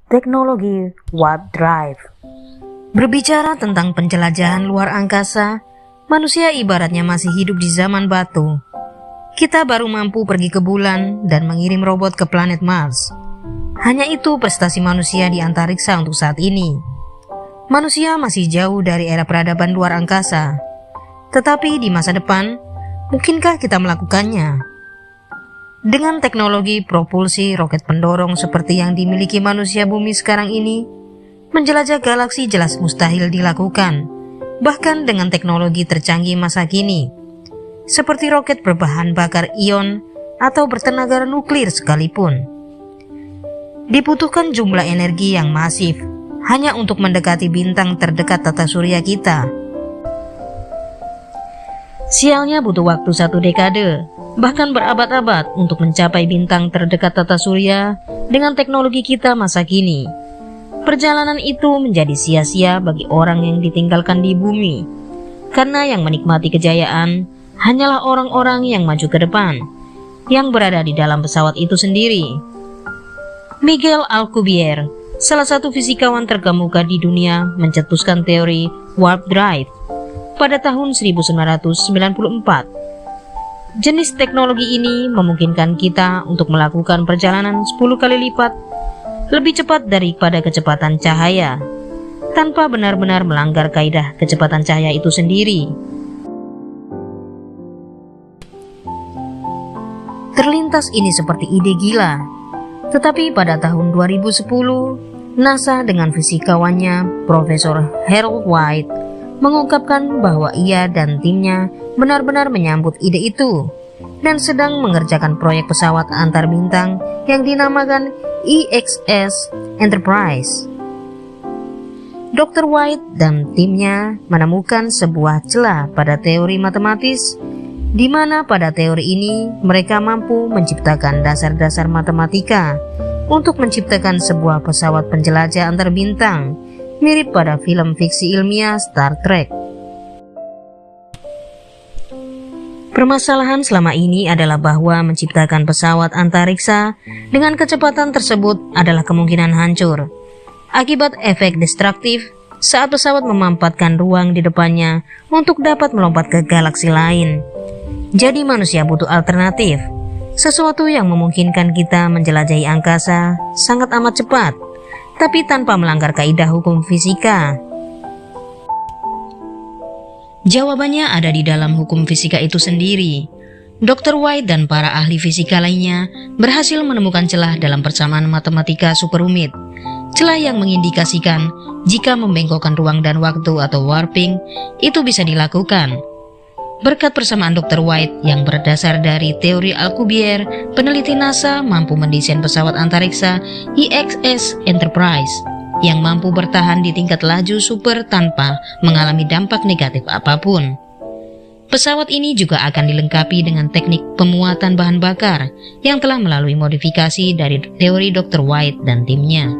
teknologi warp drive. Berbicara tentang penjelajahan luar angkasa, manusia ibaratnya masih hidup di zaman batu. Kita baru mampu pergi ke bulan dan mengirim robot ke planet Mars. Hanya itu prestasi manusia di antariksa untuk saat ini. Manusia masih jauh dari era peradaban luar angkasa. Tetapi di masa depan, mungkinkah kita melakukannya? Dengan teknologi propulsi roket pendorong seperti yang dimiliki manusia bumi sekarang ini, menjelajah galaksi jelas mustahil dilakukan, bahkan dengan teknologi tercanggih masa kini, seperti roket berbahan bakar ion atau bertenaga nuklir sekalipun. Dibutuhkan jumlah energi yang masif hanya untuk mendekati bintang terdekat tata surya kita. Sialnya butuh waktu 1 dekade, bahkan berabad-abad untuk mencapai bintang terdekat tata surya dengan teknologi kita masa kini. Perjalanan itu menjadi sia-sia bagi orang yang ditinggalkan di bumi, karena yang menikmati kejayaan hanyalah orang-orang yang maju ke depan, yang berada di dalam pesawat itu sendiri. Miguel Alcubierre, salah satu fisikawan terkemuka di dunia, mencetuskan teori warp drive pada tahun 1994. Jenis teknologi ini memungkinkan kita untuk melakukan perjalanan 10 kali lipat lebih cepat daripada kecepatan cahaya, tanpa benar-benar melanggar kaidah kecepatan cahaya itu sendiri. Terlintas ini seperti ide gila, tetapi pada tahun 2010, NASA dengan fisikawannya Profesor Harold White mengungkapkan bahwa ia dan timnya benar-benar menyambut ide itu dan sedang mengerjakan proyek pesawat antar bintang yang dinamakan EXS Enterprise. Dr. White dan timnya menemukan sebuah celah pada teori matematis, di mana pada teori ini mereka mampu menciptakan dasar-dasar matematika untuk menciptakan sebuah pesawat penjelajah antar bintang, mirip pada film fiksi ilmiah Star Trek. Permasalahan selama ini adalah bahwa menciptakan pesawat antariksa dengan kecepatan tersebut adalah kemungkinan hancur akibat efek destruktif saat pesawat memampatkan ruang di depannya untuk dapat melompat ke galaksi lain. Jadi manusia butuh alternatif, sesuatu yang memungkinkan kita menjelajahi angkasa sangat amat cepat, tapi tanpa melanggar kaidah hukum fisika. Jawabannya ada di dalam hukum fisika itu sendiri. Dr. White dan para ahli fisika lainnya berhasil menemukan celah dalam persamaan matematika super rumit. Celah yang mengindikasikan jika membengkokkan ruang dan waktu atau warping itu bisa dilakukan. Berkat persamaan Dr. White yang berdasar dari teori Alcubierre, peneliti NASA mampu mendesain pesawat antariksa EXS Enterprise yang mampu bertahan di tingkat laju super tanpa mengalami dampak negatif apapun. Pesawat ini juga akan dilengkapi dengan teknik pemuatan bahan bakar yang telah melalui modifikasi dari teori Dr. White dan timnya.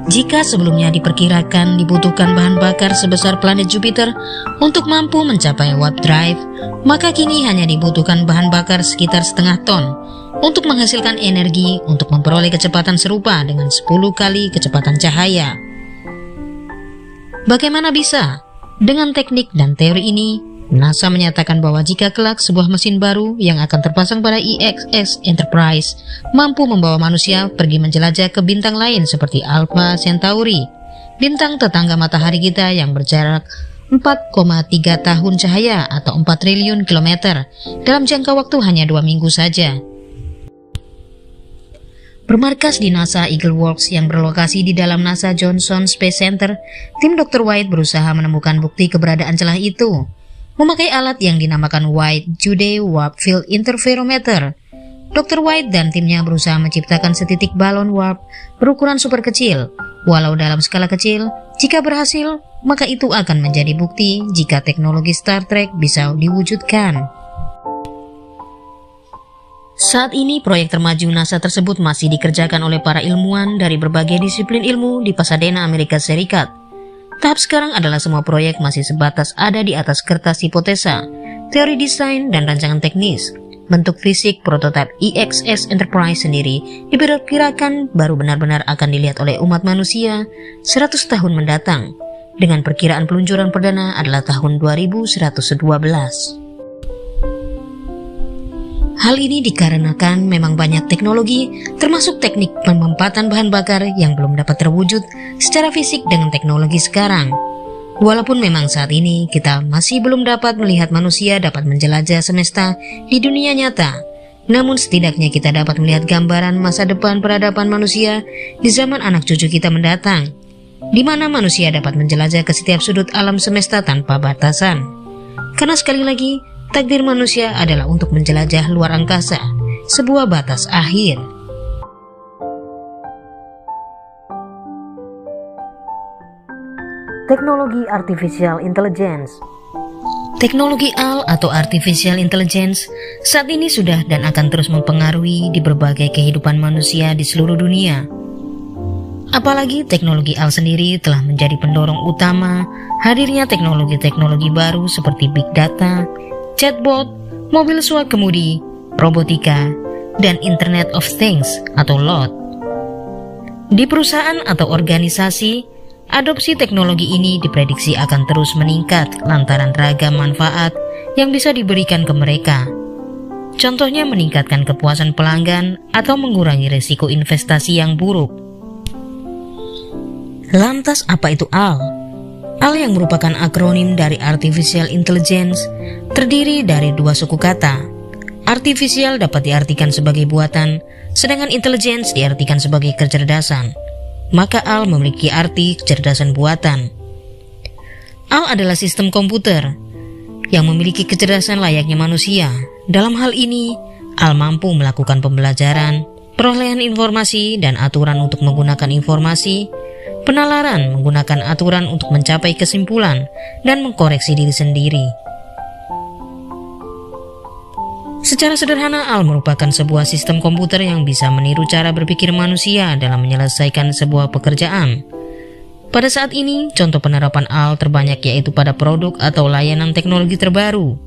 Jika sebelumnya diperkirakan dibutuhkan bahan bakar sebesar planet Jupiter untuk mampu mencapai warp drive, maka kini hanya dibutuhkan bahan bakar sekitar setengah ton untuk menghasilkan energi untuk memperoleh kecepatan serupa dengan 10 kali kecepatan cahaya. Bagaimana bisa? Dengan teknik dan teori ini, NASA menyatakan bahwa jika kelak sebuah mesin baru yang akan terpasang pada EXS Enterprise mampu membawa manusia pergi menjelajah ke bintang lain seperti Alpha Centauri, bintang tetangga matahari kita yang berjarak 4,3 tahun cahaya atau 4 triliun kilometer dalam jangka waktu hanya 2 minggu saja. Bermarkas di NASA Eagle Works yang berlokasi di dalam NASA Johnson Space Center, tim Dr. White berusaha menemukan bukti keberadaan celah itu, memakai alat yang dinamakan White-Jude Warp Field Interferometer. Dr. White dan timnya berusaha menciptakan setitik balon warp berukuran super kecil. Walau dalam skala kecil, jika berhasil, maka itu akan menjadi bukti jika teknologi Star Trek bisa diwujudkan. Saat ini proyek termaju NASA tersebut masih dikerjakan oleh para ilmuwan dari berbagai disiplin ilmu di Pasadena, Amerika Serikat. Tahap sekarang adalah semua proyek masih sebatas ada di atas kertas hipotesa, teori desain dan rancangan teknis. bentuk fisik prototipe IXS Enterprise sendiri diperkirakan baru benar-benar akan dilihat oleh umat manusia 100 tahun mendatang, dengan perkiraan peluncuran perdana adalah tahun 2112. Hal ini dikarenakan memang banyak teknologi, termasuk teknik pemempatan bahan bakar yang belum dapat terwujud secara fisik dengan teknologi sekarang. Walaupun memang saat ini kita masih belum dapat melihat manusia dapat menjelajah semesta di dunia nyata, namun setidaknya kita dapat melihat gambaran masa depan peradaban manusia di zaman anak cucu kita mendatang, di mana manusia dapat menjelajah ke setiap sudut alam semesta tanpa batasan. Karena sekali lagi, takdir manusia adalah untuk menjelajah luar angkasa, sebuah batas akhir. Teknologi Artificial Intelligence. Teknologi AI atau Artificial Intelligence saat ini sudah dan akan terus mempengaruhi di berbagai kehidupan manusia di seluruh dunia. Apalagi teknologi AI sendiri telah menjadi pendorong utama hadirnya teknologi-teknologi baru seperti Big Data, chatbot, mobil suap kemudi, robotika, dan Internet of Things atau LOT. Di perusahaan atau organisasi, adopsi teknologi ini diprediksi akan terus meningkat lantaran ragam manfaat yang bisa diberikan ke mereka. Contohnya meningkatkan kepuasan pelanggan atau mengurangi risiko investasi yang buruk. Lantas apa itu AI? AI yang merupakan akronim dari Artificial Intelligence terdiri dari dua suku kata. Artificial dapat diartikan sebagai buatan, sedangkan intelligence diartikan sebagai kecerdasan. Maka AI memiliki arti kecerdasan buatan. AI adalah sistem komputer yang memiliki kecerdasan layaknya manusia. Dalam hal ini, AI mampu melakukan pembelajaran, perolehan informasi dan aturan untuk menggunakan informasi, penalaran menggunakan aturan untuk mencapai kesimpulan, dan mengkoreksi diri sendiri. Secara sederhana, AI merupakan sebuah sistem komputer yang bisa meniru cara berpikir manusia dalam menyelesaikan sebuah pekerjaan. Pada saat ini, contoh penerapan AI terbanyak yaitu pada produk atau layanan teknologi terbaru,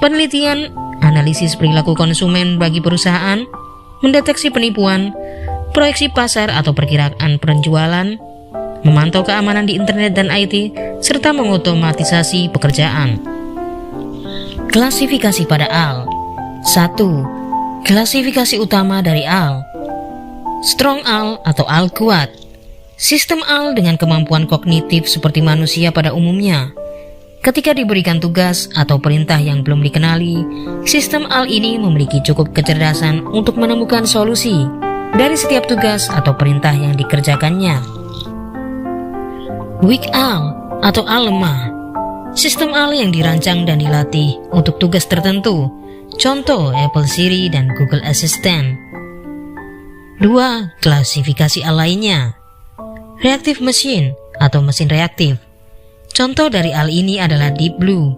penelitian, analisis perilaku konsumen bagi perusahaan, mendeteksi penipuan, proyeksi pasar atau perkiraan penjualan, memantau keamanan di internet dan IT, serta mengotomatisasi pekerjaan. Klasifikasi pada AI. 1. Klasifikasi utama dari AI. Strong AI atau AI kuat. Sistem AI dengan kemampuan kognitif seperti manusia pada umumnya. Ketika diberikan tugas atau perintah yang belum dikenali, sistem AI ini memiliki cukup kecerdasan untuk menemukan solusi dari setiap tugas atau perintah yang dikerjakannya. Weak AI atau AI lemah. Sistem AI yang dirancang dan dilatih untuk tugas tertentu. Contoh Apple Siri dan Google Assistant. 2. Klasifikasi AI lainnya. Reactive Machine atau mesin reaktif. Contoh dari AI ini adalah Deep Blue,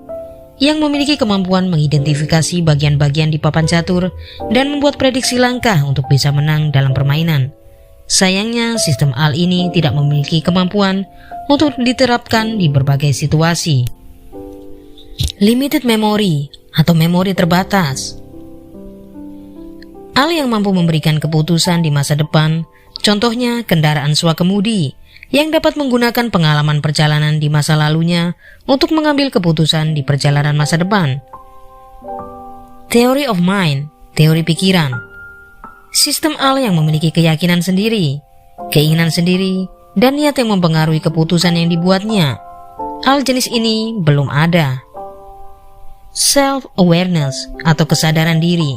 yang memiliki kemampuan mengidentifikasi bagian-bagian di papan catur dan membuat prediksi langkah untuk bisa menang dalam permainan. Sayangnya, sistem AI ini tidak memiliki kemampuan untuk diterapkan di berbagai situasi. Limited Memory atau memori terbatas. AI yang mampu memberikan keputusan di masa depan, contohnya kendaraan swakemudi yang dapat menggunakan pengalaman perjalanan di masa lalunya untuk mengambil keputusan di perjalanan masa depan. Theory of Mind, teori pikiran. Sistem AI yang memiliki keyakinan sendiri, keinginan sendiri, dan niat yang mempengaruhi keputusan yang dibuatnya. AI jenis ini belum ada. Self-awareness atau kesadaran diri.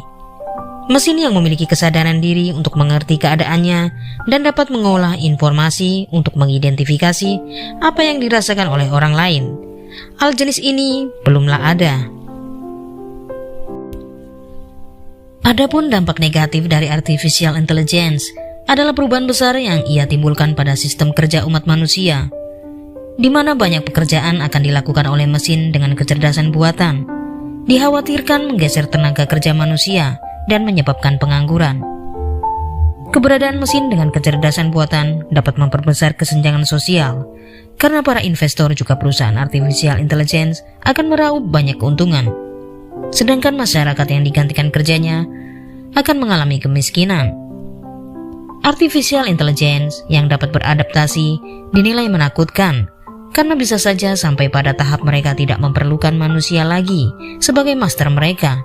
Mesin yang memiliki kesadaran diri untuk mengerti keadaannya dan dapat mengolah informasi untuk mengidentifikasi apa yang dirasakan oleh orang lain. AI jenis ini belumlah ada. Adapun dampak negatif dari Artificial Intelligence adalah perubahan besar yang ia timbulkan pada sistem kerja umat manusia, di mana banyak pekerjaan akan dilakukan oleh mesin dengan kecerdasan buatan. Dikhawatirkan menggeser tenaga kerja manusia dan menyebabkan pengangguran. Keberadaan mesin dengan kecerdasan buatan dapat memperbesar kesenjangan sosial, karena para investor juga perusahaan Artificial Intelligence akan meraup banyak keuntungan. sedangkan masyarakat yang digantikan kerjanya akan mengalami kemiskinan. Artificial intelligence yang dapat beradaptasi dinilai menakutkan karena bisa saja sampai pada tahap mereka tidak memerlukan manusia lagi sebagai master mereka.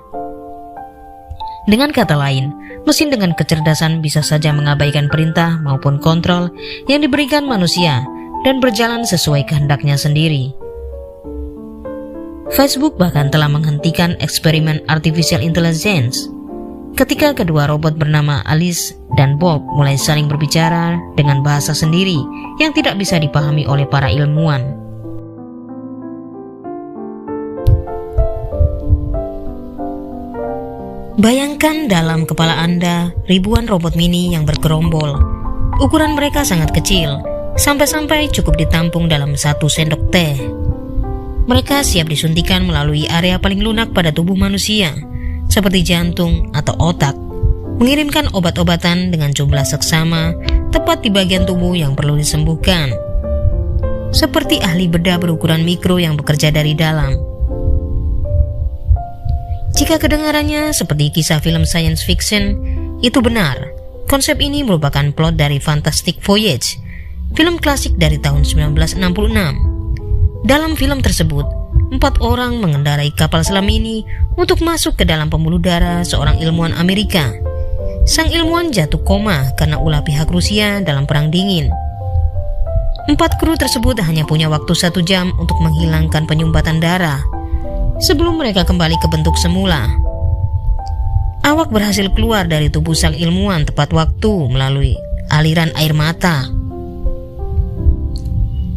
Dengan kata lain, mesin dengan kecerdasan bisa saja mengabaikan perintah maupun kontrol yang diberikan manusia dan berjalan sesuai kehendaknya sendiri. Facebook bahkan telah menghentikan eksperimen artificial intelligence ketika kedua robot bernama Alice dan Bob mulai saling berbicara dengan bahasa sendiri yang tidak bisa dipahami oleh para ilmuwan. Bayangkan dalam kepala Anda ribuan robot mini yang bergerombol. Ukuran mereka sangat kecil, sampai-sampai cukup ditampung dalam 1 sendok teh. Mereka siap disuntikan melalui area paling lunak pada tubuh manusia, seperti jantung atau otak, mengirimkan obat-obatan dengan jumlah seksama tepat di bagian tubuh yang perlu disembuhkan, seperti ahli bedah berukuran mikro yang bekerja dari dalam. Jika kedengarannya seperti kisah film science fiction, itu benar. Konsep ini merupakan plot dari Fantastic Voyage, film klasik dari tahun 1966. Dalam film tersebut, 4 orang mengendarai kapal selam ini untuk masuk ke dalam pembuluh darah seorang ilmuwan Amerika. Sang ilmuwan jatuh koma karena ulah pihak Rusia dalam Perang Dingin. 4 kru tersebut hanya punya waktu 1 jam untuk menghilangkan penyumbatan darah sebelum mereka kembali ke bentuk semula. Awak berhasil keluar dari tubuh sang ilmuwan tepat waktu melalui aliran air mata.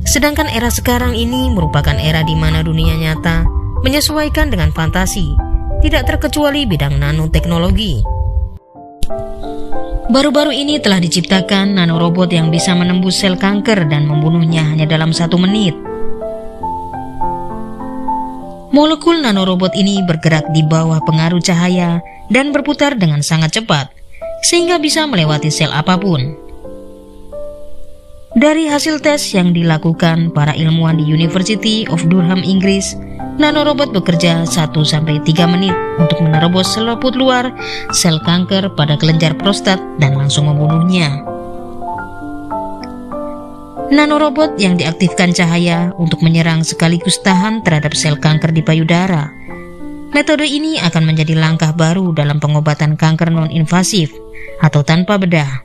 Sedangkan era sekarang ini merupakan era di mana dunia nyata menyesuaikan dengan fantasi, tidak terkecuali bidang nanoteknologi. Baru-baru ini telah diciptakan nanorobot yang bisa menembus sel kanker dan membunuhnya hanya dalam 1 menit. Molekul nanorobot ini bergerak di bawah pengaruh cahaya dan berputar dengan sangat cepat, sehingga bisa melewati sel apapun. Dari hasil tes yang dilakukan para ilmuwan di University of Durham, Inggris, nanorobot bekerja 1-3 menit untuk menerobos selaput luar sel kanker pada kelenjar prostat dan langsung membunuhnya. Nanorobot yang diaktifkan cahaya untuk menyerang sekaligus tahan terhadap sel kanker di payudara. Metode ini akan menjadi langkah baru dalam pengobatan kanker non-invasif atau tanpa bedah,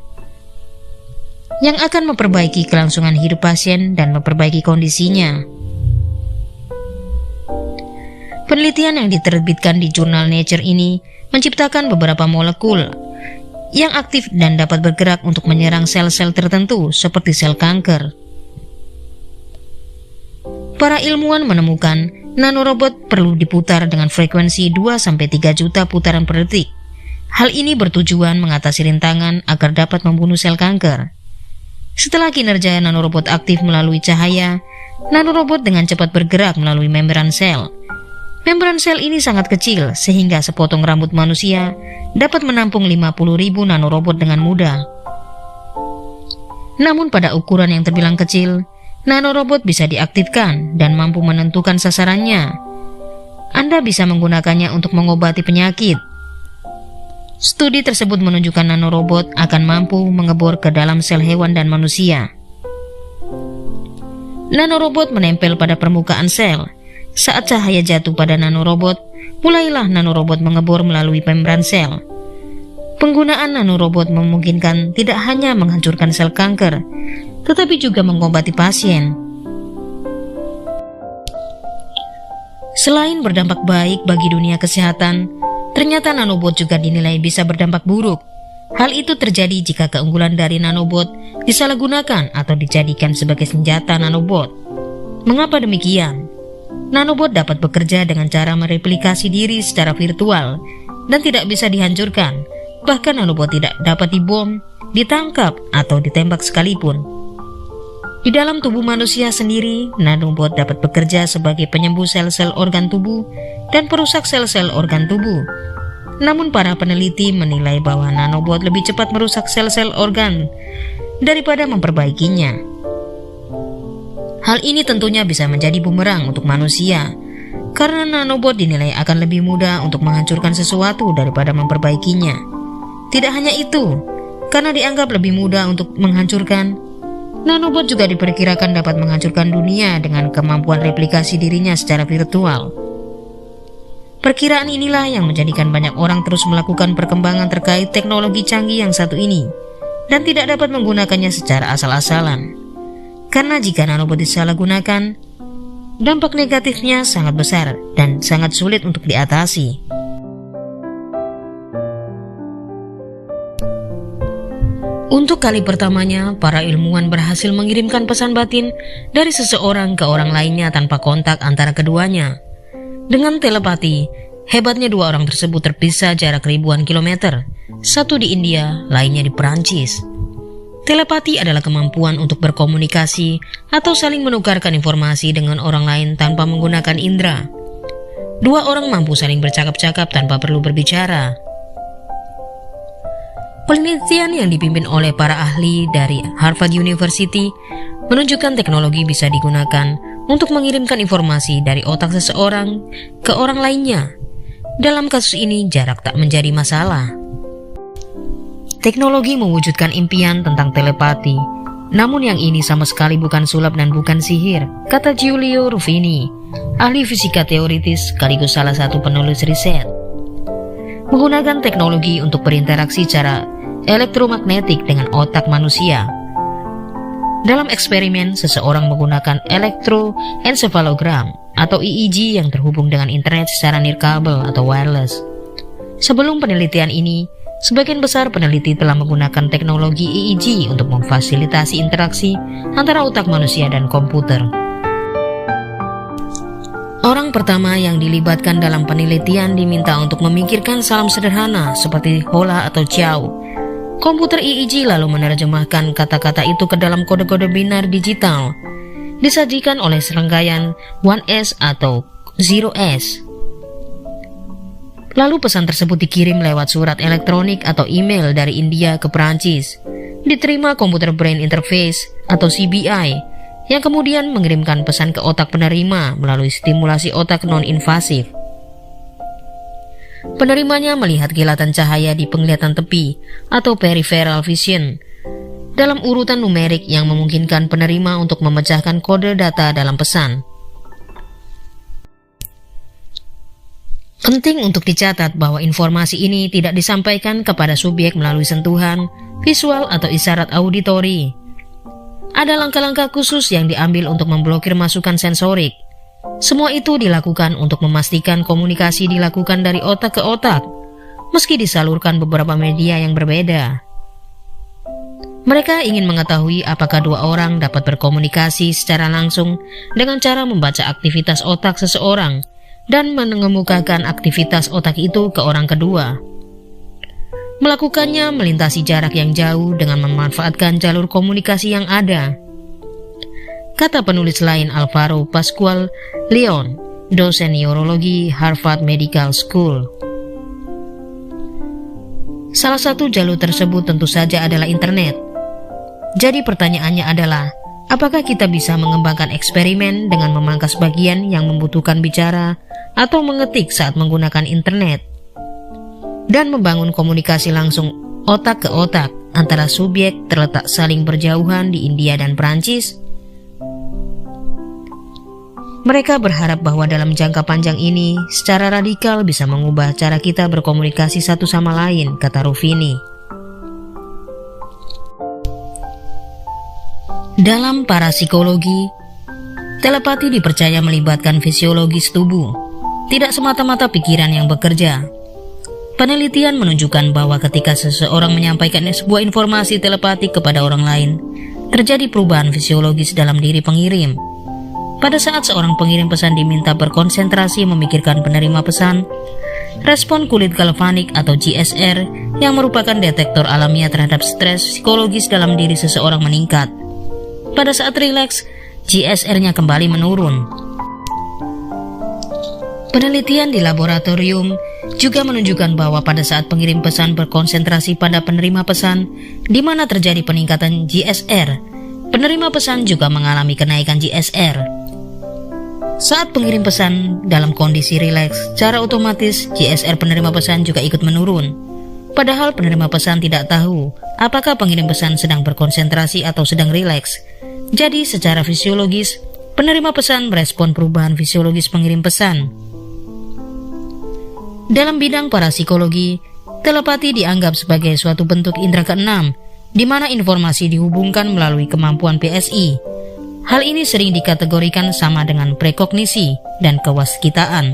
yang akan memperbaiki kelangsungan hidup pasien dan memperbaiki kondisinya. Penelitian yang diterbitkan di jurnal Nature ini menciptakan beberapa molekul yang aktif dan dapat bergerak untuk menyerang sel-sel tertentu seperti sel kanker. Para ilmuwan menemukan nanorobot perlu diputar dengan frekuensi 2-3 juta putaran per detik. Hal ini bertujuan mengatasi rintangan agar dapat membunuh sel kanker. Setelah kinerja nanorobot aktif melalui cahaya, nanorobot dengan cepat bergerak melalui membran sel. Membran sel ini sangat kecil sehingga sepotong rambut manusia dapat menampung 50.000 nanorobot dengan mudah. Namun pada ukuran yang terbilang kecil, nanorobot bisa diaktifkan dan mampu menentukan sasarannya. Anda bisa menggunakannya untuk mengobati penyakit. Studi tersebut menunjukkan nanorobot akan mampu mengebor ke dalam sel hewan dan manusia. Nanorobot menempel pada permukaan sel. Saat cahaya jatuh pada nanorobot, mulailah nanorobot mengebor melalui membran sel. Penggunaan nanorobot memungkinkan tidak hanya menghancurkan sel kanker, tetapi juga mengobati pasien. Selain berdampak baik bagi dunia kesehatan, ternyata nanobot juga dinilai bisa berdampak buruk. Hal itu terjadi jika keunggulan dari nanobot disalahgunakan atau dijadikan sebagai senjata nanobot. Mengapa demikian? Nanobot dapat bekerja dengan cara mereplikasi diri secara virtual dan tidak bisa dihancurkan. Bahkan nanobot tidak dapat dibom, ditangkap, atau ditembak sekalipun. Di dalam tubuh manusia sendiri, nanobot dapat bekerja sebagai penyembuh sel-sel organ tubuh dan perusak sel-sel organ tubuh. Namun para peneliti menilai bahwa nanobot lebih cepat merusak sel-sel organ daripada memperbaikinya. Hal ini tentunya bisa menjadi bumerang untuk manusia. karena nanobot dinilai akan lebih mudah untuk menghancurkan sesuatu daripada memperbaikinya. Tidak hanya itu, karena dianggap lebih mudah untuk menghancurkan, nanobot juga diperkirakan dapat menghancurkan dunia dengan kemampuan replikasi dirinya secara virtual. Perkiraan inilah yang menjadikan banyak orang terus melakukan perkembangan terkait teknologi canggih yang satu ini, dan tidak dapat menggunakannya secara asal-asalan. Karena jika nanobot disalahgunakan, dampak negatifnya sangat besar dan sangat sulit untuk diatasi. Untuk kali pertamanya, para ilmuwan berhasil mengirimkan pesan batin dari seseorang ke orang lainnya tanpa kontak antara keduanya. Dengan telepati, hebatnya dua orang tersebut terpisah jarak ribuan kilometer, satu di India, lainnya di Perancis. Telepati adalah kemampuan untuk berkomunikasi atau saling menukarkan informasi dengan orang lain tanpa menggunakan indera. Dua orang mampu saling bercakap-cakap tanpa perlu berbicara. Penelitian yang dipimpin oleh para ahli dari Harvard University menunjukkan teknologi bisa digunakan untuk mengirimkan informasi dari otak seseorang ke orang lainnya. Dalam kasus ini, jarak tak menjadi masalah. Teknologi mewujudkan impian tentang telepati, namun yang ini sama sekali bukan sulap dan bukan sihir, kata Giulio Ruffini, ahli fisika teoritis sekaligus salah satu penulis riset. Menggunakan teknologi untuk berinteraksi secara elektromagnetik dengan otak manusia. Dalam eksperimen, seseorang menggunakan elektroencephalogram atau EEG yang terhubung dengan internet secara nirkabel atau wireless. Sebelum penelitian ini, sebagian besar peneliti telah menggunakan teknologi EEG untuk memfasilitasi interaksi antara otak manusia dan komputer. Orang pertama yang dilibatkan dalam penelitian diminta untuk memikirkan salam sederhana seperti hola atau ciao. Komputer EEG lalu menerjemahkan kata-kata itu ke dalam kode-kode binar digital, disajikan oleh serangkaian 1S atau 0S. Lalu pesan tersebut dikirim lewat surat elektronik atau email dari India ke Perancis, diterima komputer brain interface atau CBI, yang kemudian mengirimkan pesan ke otak penerima melalui stimulasi otak non-invasif. Penerimanya melihat kilatan cahaya di penglihatan tepi atau peripheral vision dalam urutan numerik yang memungkinkan penerima untuk memecahkan kode data dalam pesan. Penting untuk dicatat bahwa informasi ini tidak disampaikan kepada subjek melalui sentuhan, visual atau isyarat auditori. Ada langkah-langkah khusus yang diambil untuk memblokir masukan sensorik. Semua itu dilakukan untuk memastikan komunikasi dilakukan dari otak ke otak, meski disalurkan beberapa media yang berbeda. Mereka ingin mengetahui apakah dua orang dapat berkomunikasi secara langsung dengan cara membaca aktivitas otak seseorang dan mengemukakan aktivitas otak itu ke orang kedua. Melakukannya melintasi jarak yang jauh dengan memanfaatkan jalur komunikasi yang ada. Kata penulis lain Alvaro Pascual Leon, dosen neurologi Harvard Medical School. Salah satu jalur tersebut tentu saja adalah internet. Jadi pertanyaannya adalah, apakah kita bisa mengembangkan eksperimen dengan memangkas bagian yang membutuhkan bicara atau mengetik saat menggunakan internet, dan membangun komunikasi langsung otak ke otak antara subjek terletak saling berjauhan di India dan Perancis? Mereka berharap bahwa dalam jangka panjang ini secara radikal bisa mengubah cara kita berkomunikasi satu sama lain, kata Ruffini. Dalam parapsikologi, telepati dipercaya melibatkan fisiologis tubuh, tidak semata-mata pikiran yang bekerja. Penelitian menunjukkan bahwa ketika seseorang menyampaikan sebuah informasi telepati kepada orang lain, terjadi perubahan fisiologis dalam diri pengirim. Pada saat seorang pengirim pesan diminta berkonsentrasi memikirkan penerima pesan, respon kulit galvanik atau GSR yang merupakan detektor alamiah terhadap stres psikologis dalam diri seseorang meningkat. Pada saat rileks, GSR-nya kembali menurun. Penelitian di laboratorium juga menunjukkan bahwa pada saat pengirim pesan berkonsentrasi pada penerima pesan, di mana terjadi peningkatan GSR, penerima pesan juga mengalami kenaikan GSR. Saat pengirim pesan dalam kondisi rileks, secara otomatis GSR penerima pesan juga ikut menurun. Padahal penerima pesan tidak tahu apakah pengirim pesan sedang berkonsentrasi atau sedang rileks. Jadi secara fisiologis, penerima pesan merespon perubahan fisiologis pengirim pesan. Dalam bidang parapsikologi, telepati dianggap sebagai suatu bentuk indera keenam, di mana informasi dihubungkan melalui kemampuan PSI. Hal ini sering dikategorikan sama dengan prekognisi dan kewaskitaan.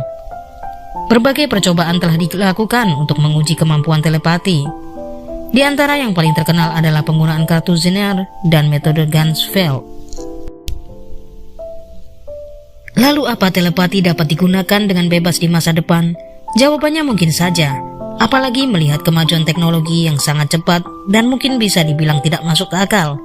Berbagai percobaan telah dilakukan untuk menguji kemampuan telepati. Di antara yang paling terkenal adalah penggunaan kartu Zener dan metode Ganzfeld. Lalu apa telepati dapat digunakan dengan bebas di masa depan? Jawabannya mungkin saja, apalagi melihat kemajuan teknologi yang sangat cepat dan mungkin bisa dibilang tidak masuk akal.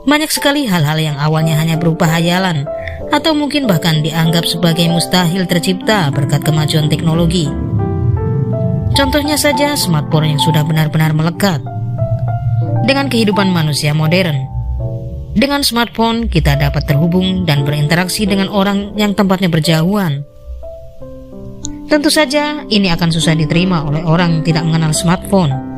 Banyak sekali hal-hal yang awalnya hanya berupa hayalan, atau mungkin bahkan dianggap sebagai mustahil tercipta berkat kemajuan teknologi. Contohnya saja smartphone yang sudah benar-benar melekat dengan kehidupan manusia modern. Dengan smartphone, kita dapat terhubung dan berinteraksi dengan orang yang tempatnya berjauhan. Tentu saja, ini akan susah diterima oleh orang yang tidak mengenal smartphone.